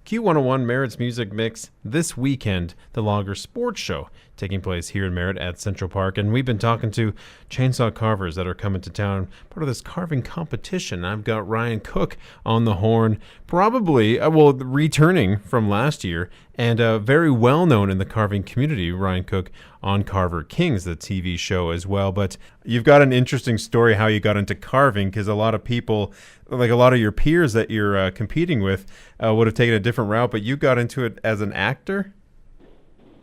Q101 Merritt's Music Mix this weekend, the Logger Sports Show, taking place here in Merritt at Central Park. And we've been talking to chainsaw carvers that are coming to town, part of this carving competition. I've got Ryan Cook on the horn, probably, returning from last year, and very well known in the carving community, Ryan Cook, on Carver Kings, the TV show as well. But you've got an interesting story how you got into carving, because a lot of people, like a lot of your peers that you're competing with, would have taken a different route, but you got into it as an actor?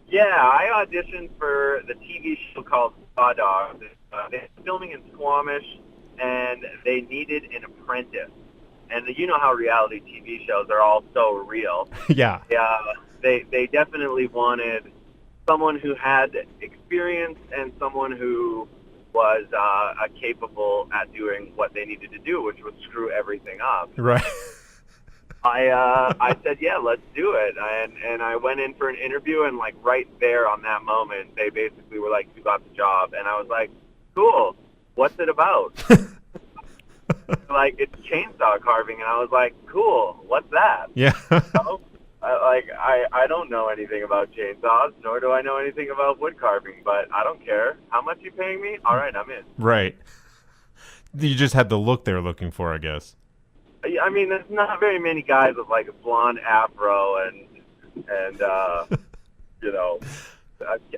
Yeah, I auditioned for the TV show called Saw Dogs. They were filming in Squamish, and they needed an apprentice. And you know how reality TV shows are all so real. Yeah. They definitely wanted someone who had experience and someone who was capable at doing what they needed to do, which was screw everything up. Right. I said, yeah, let's do it. And I went in for an interview, and like right there on that moment, they basically were like, you got the job. And I was like, cool, what's it about? Like, it's chainsaw carving. And I was like, cool, what's that? Yeah. So, I don't know anything about chainsaws, nor do I know anything about wood carving, but I don't care. How much you paying me? All right, I'm in. Right. You just had the look they were looking for, I guess. I mean, there's not very many guys with like a blonde afro and you know,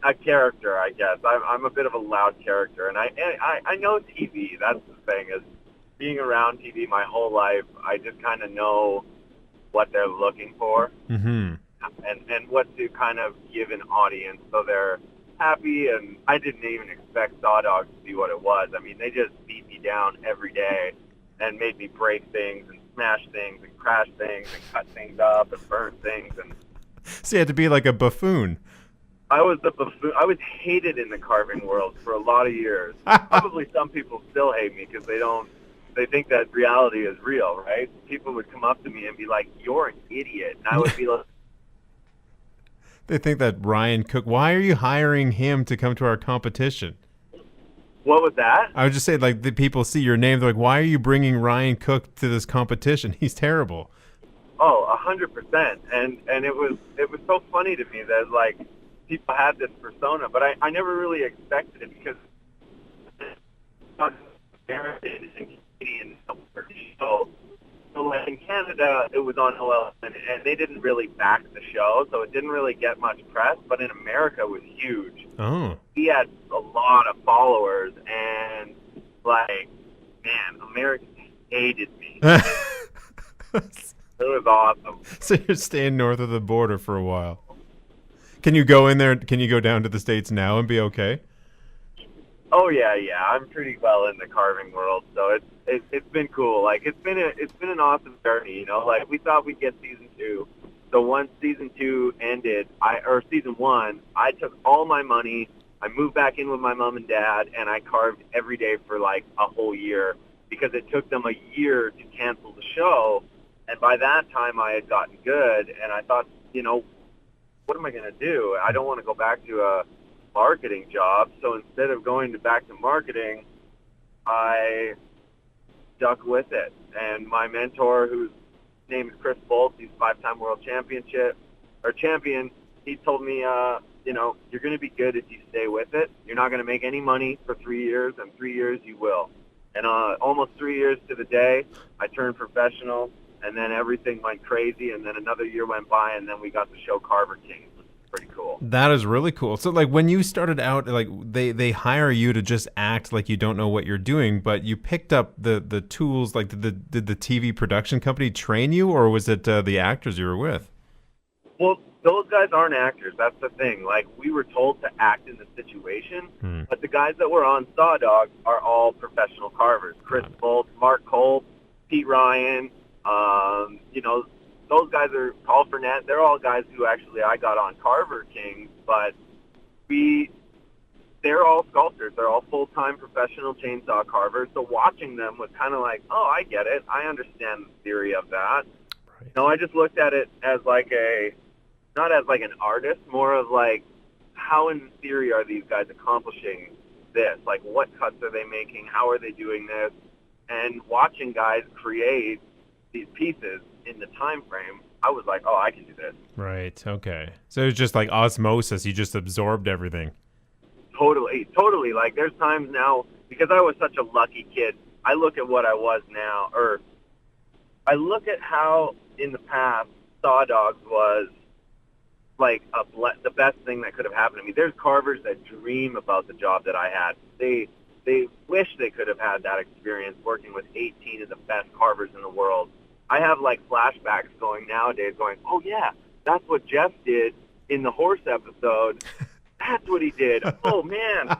a character, I guess. I'm a bit of a loud character, and I know TV. That's the thing, is being around TV my whole life, I just kind of know what they're looking for, Mm-hmm. and what to kind of give an audience so they're happy. And I didn't even expect Saw Dogs to be what it was. I mean, they just beat me down every day and made me break things and smash things and crash things and cut things up and burn things. And So you had to be like a buffoon. I was the buffoon. I was hated in the carving world for a lot of years. Probably some people still hate me because they think that reality is real, right? People would come up to me and be like, you're an idiot. And I would be like, They think that Ryan Cook, why are you hiring him to come to our competition? what was that? I would just say, like, the people see your name, they're like, why are you bringing Ryan Cook to this competition? He's terrible. Oh, 100%. And it was so funny to me that, like, people had this persona, but I never really expected it because American and Canadian so like in Canada, it was on OL, and they didn't really back the show, so it didn't really get much press, but in America it was huge. Oh. He had a lot of followers, and, like, man, Americans hated me. It was awesome. So you're staying north of the border for a while. Can you go in there? Can you go down to the States now and be okay? Oh yeah. I'm pretty well in the carving world, so it's been cool. Like, it's been an awesome journey. You know, like, we thought we'd get season 2. So once season 2 ended, season 1, I took all my money. I moved back in with my mom and dad, and I carved every day for like a whole year because it took them a year to cancel the show. And by that time, I had gotten good, and I thought, you know, what am I going to do? I don't want to go back to a marketing job. So instead of going back to marketing, I stuck with it. And my mentor, whose name is Chris Bolt, he's 5-time world champion, he told me, you know, you're going to be good if you stay with it. You're not going to make any money for 3 years, and 3 years you will. And almost 3 years to the day, I turned professional, and then everything went crazy, and then another year went by, and then we got the show Carver Kings. Pretty cool. That is really cool. So, like, when you started out, like, they hire you to just act like you don't know what you're doing, but you picked up the tools. Like, did the TV production company train you, or was it the actors you were with? Well, those guys aren't actors. That's the thing. Like, we were told to act in the situation, but the guys that were on Saw Dogs are all professional carvers. Chris Bolt, Mark Kolb, Pete Ryan, you know, those guys are Paul Burnett. They're all guys who actually I got on Carver Kings, but they're all sculptors. They're all full-time professional chainsaw carvers. So watching them was kind of like, oh, I get it. I understand the theory of that. Right. No, I just looked at it as like not as like an artist, more of like, how in theory are these guys accomplishing this? Like, what cuts are they making? How are they doing this? And watching guys create these pieces in the time frame I was like, oh, I can do this. Right. Okay. So it's just like osmosis. You just absorbed everything. Totally. Like there's times now, because I was such a lucky kid, I look at what I was now, or I look at how in the past Saw Dogs was like the best thing that could have happened to me. There's carvers that dream about the job that I had. They wish they could have had that experience working with 18 of the best carvers in the world. I have like flashbacks going nowadays going, oh yeah, that's what Jeff did in the horse episode. That's what he did. Oh man.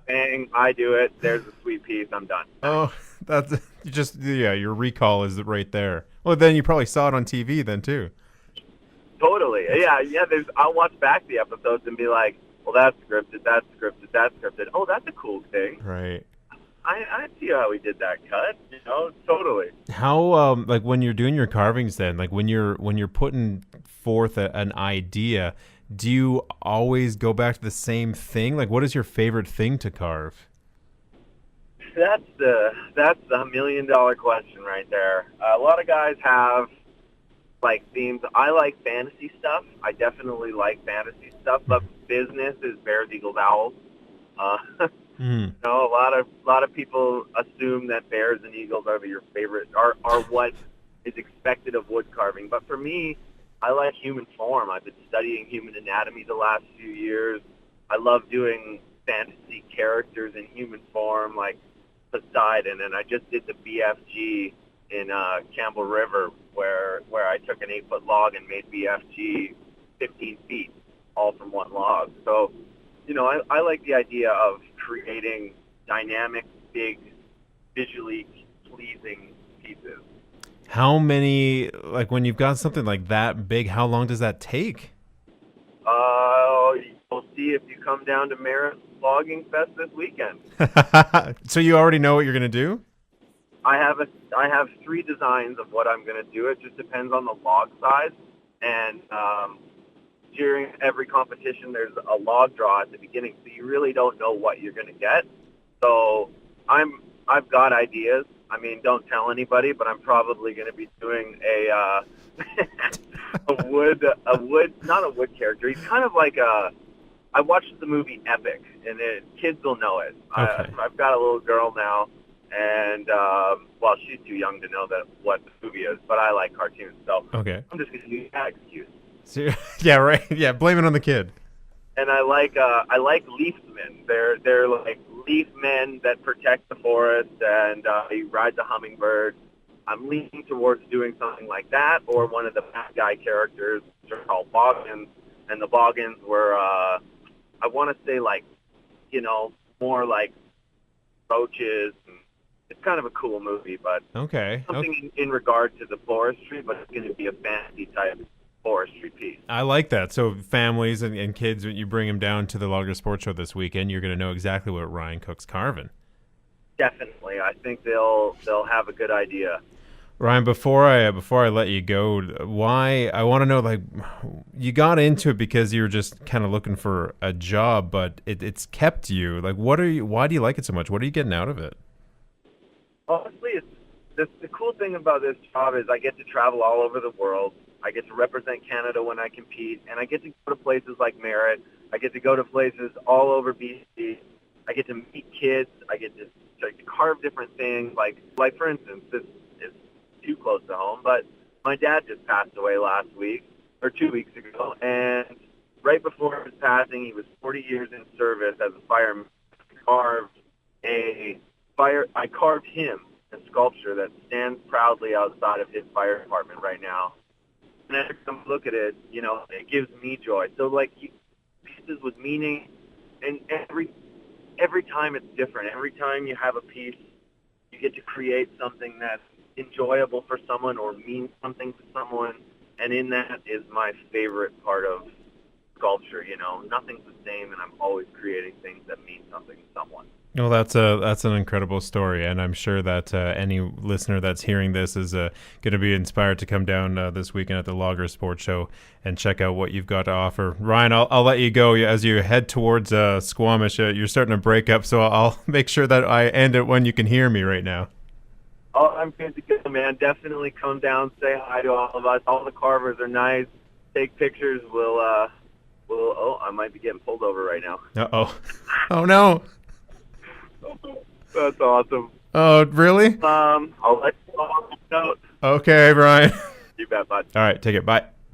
Bang, I do it. There's a sweet piece. I'm done. Oh, that's just, yeah, your recall is right there. Well, then you probably saw it on TV then too. Totally. Yeah. I'll watch back the episodes and be like, well, that's scripted. Oh, that's a cool thing. Right. I see how we did that cut. Totally. How like when you're doing your carvings, then like when you're putting forth an idea, do you always go back to the same thing? Like, what is your favorite thing to carve? That's the $1 million question right there. A lot of guys have like themes. I like fantasy stuff. I definitely like fantasy stuff, but business is bears, eagles, owls. A lot of people assume that bears and eagles are your favorite, are what is expected of wood carving. But for me, I like human form. I've been studying human anatomy the last few years. I love doing fantasy characters in human form, like Poseidon, and I just did the BFG in Campbell River, where I took an 8-foot log and made BFG 15 feet, all from one log. So, I like the idea of creating dynamic, big, visually pleasing pieces. How many, like when you've got something like that big, how long does that take? You'll see if you come down to Merritt Logging Fest this weekend. So you already know what you're going to do? I have 3 designs of what I'm going to do. It just depends on the log size. And during every competition, there's a log draw at the beginning, so you really don't know what you're going to get. So I've got ideas. I mean, don't tell anybody, but I'm probably going to be doing a wood, not a wood character. He's kind of like I watched the movie Epic, and kids will know it. Okay. I've got a little girl now, and well, she's too young to know what the movie is, but I like cartoons, so okay. I'm just going to use that excuse. So, yeah, right. Yeah, blame it on the kid. And I like leafsmen. They're like leaf men that protect the forest, and he rides a hummingbird. I'm leaning towards doing something like that, or one of the bad guy characters, which are called boggins. And the boggins were, I want to say like, more like roaches. It's kind of a cool movie, but okay. Something in regard to the forestry, but it's going to be a fantasy type forestry piece. I like that. So families and kids, when you bring them down to the Logger Sports Show this weekend, you're going to know exactly what Ryan Cook's carving. Definitely. I think they'll have a good idea. Ryan, before I let you go, why I want to know, like, you got into it because you were just kind of looking for a job, but it's kept you. Like, why do you like it so much? What are you getting out of it? Honestly, the cool thing about this job is I get to travel all over the world. I get to represent Canada when I compete, and I get to go to places like Merritt. I get to go to places all over BC. I get to meet kids. I get to carve different things. Like for instance, this is too close to home, but my dad just passed away last week, or 2 weeks ago, and right before his passing, he was 40 years in service as a fireman. I carved him a sculpture that stands proudly outside of his fire department right now. And every time I look at it, it gives me joy. So, like, pieces with meaning, and every time it's different. Every time you have a piece, you get to create something that's enjoyable for someone or means something to someone. And in that is my favorite part of sculpture. Nothing's the same, and I'm always creating things that mean something to someone. Well, that's an incredible story, and I'm sure that any listener that's hearing this is going to be inspired to come down this weekend at the Logger Sports Show and check out what you've got to offer. Ryan, I'll let you go as you head towards Squamish. You're starting to break up, so I'll make sure that I end it when you can hear me right now. Oh, I'm good to go, man. Definitely come down, say hi to all of us. All the carvers are nice. Take pictures. Oh, I might be getting pulled over right now. Uh-oh. Oh, no. That's awesome. Oh, really? I'll let you know. Okay, Brian. You bet, bud. All right, take it. Bye.